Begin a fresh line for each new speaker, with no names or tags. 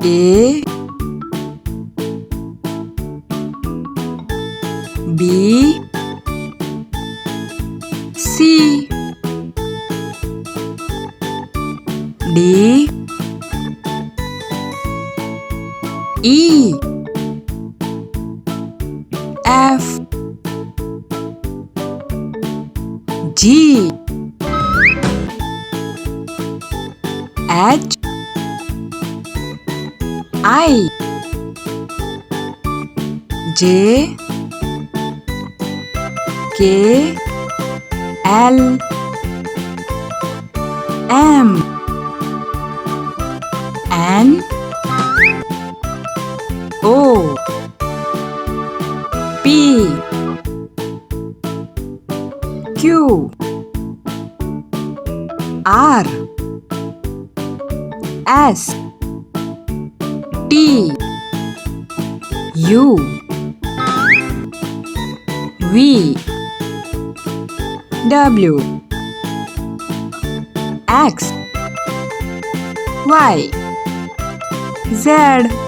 A B C D E F G H I J K L M N O P Q R S T U V W X Y Z